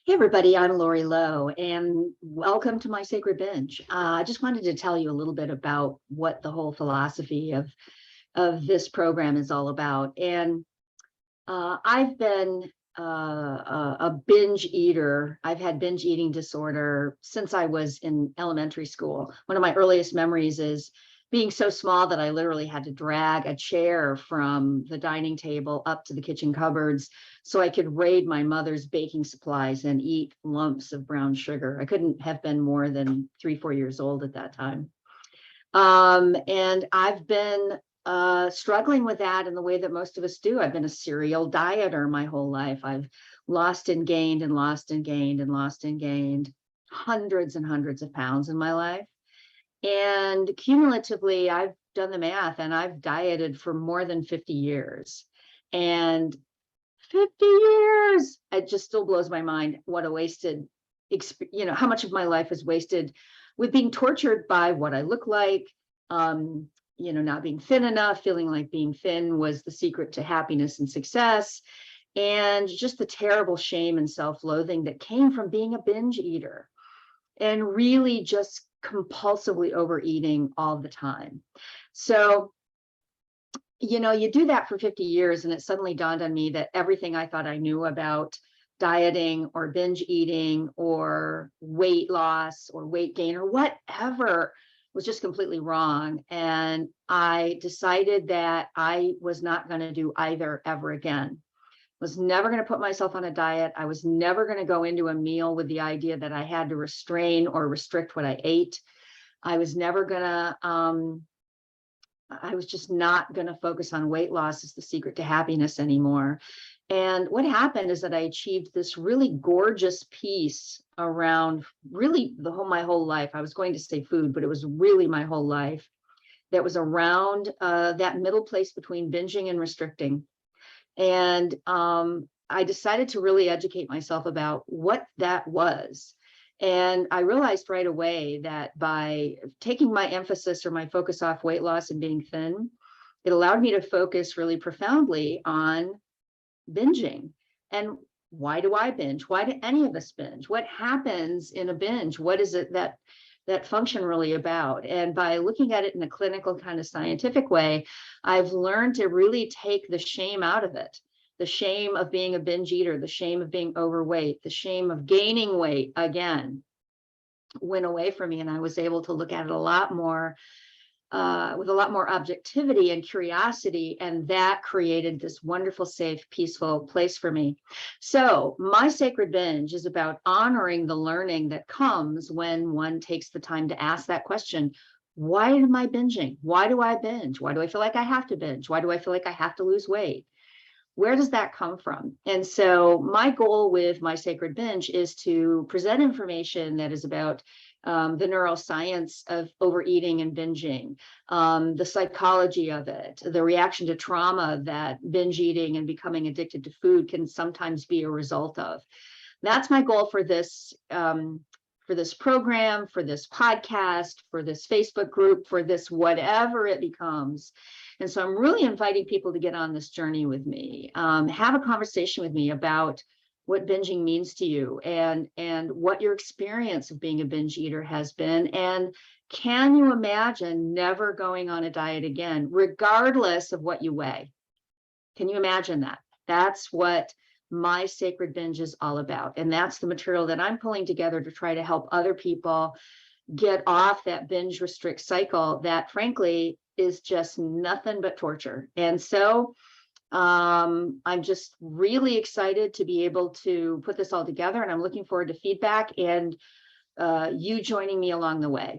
Hey everybody, I'm Lori Lowe, and welcome to my Sacred Binge. I just wanted to tell you a little bit about what the whole philosophy of this program is all about. And I've been a binge eater. I've had binge eating disorder since I was in elementary school. One of my earliest memories is being so small that I literally had to drag a chair from the dining table up to the kitchen cupboards so I could raid my mother's baking supplies and eat lumps of brown sugar. I couldn't have been more than 3, 4 years old at that time. And I've been struggling with that in the way that most of us do. I've been a serial dieter my whole life. I've lost and gained and lost and gained and lost and gained hundreds and hundreds of pounds in my life. And cumulatively, I've done the math and I've dieted for more than 50 years. And 50 years, it just still blows my mind what a wasted, how much of my life is wasted with being tortured by what I look like, not being thin enough, feeling like being thin was the secret to happiness and success, and just the terrible shame and self-loathing that came from being a binge eater and really just compulsively overeating all the time. So, you do that for 50 years, and it suddenly dawned on me that everything I thought I knew about dieting or binge eating or weight loss or weight gain or whatever was just completely wrong. And I decided that I was not going to do either ever again. Was never going to put myself on a diet. I was never going to go into a meal with the idea that I had to restrain or restrict what I ate. I was never going to, I was just not going to focus on weight loss as the secret to happiness anymore. And what happened is that I achieved this really gorgeous peace around really my whole life. I was going to say food, but it was really my whole life that was around that middle place between binging and restricting. And I decided to really educate myself about what that was. And I realized right away that by taking my emphasis or my focus off weight loss and being thin, it allowed me to focus really profoundly on binging. And why do I binge? Why do any of us binge? What happens in a binge? What is it that function really about? And by looking at it in a clinical kind of scientific way, I've learned to really take the shame out of it. The shame of being a binge eater, the shame of being overweight, the shame of gaining weight again went away from me. And I was able to look at it a lot more with a lot more objectivity and curiosity. And that created this wonderful, safe, peaceful place for me. So my Sacred Binge is about honoring the learning that comes when one takes the time to ask that question. Why am I binging? Why do I binge? Why do I feel like I have to binge? Why do I feel like I have to lose weight? Where does that come from? And so my goal with my Sacred Binge is to present information that is about the neuroscience of overeating and binging, the psychology of it, the reaction to trauma that binge eating and becoming addicted to food can sometimes be a result of. That's my goal for this program, for this podcast, for this Facebook group, for this whatever it becomes. And so I'm really inviting people to get on this journey with me, have a conversation with me about what binging means to you and what your experience of being a binge eater has been. And can you imagine never going on a diet again, regardless of what you weigh? Can you imagine that? That's what my Sacred Binge is all about. And that's the material that I'm pulling together to try to help other people get off that binge restrict cycle that frankly is just nothing but torture. And so I'm just really excited to be able to put this all together, and I'm looking forward to feedback and you joining me along the way.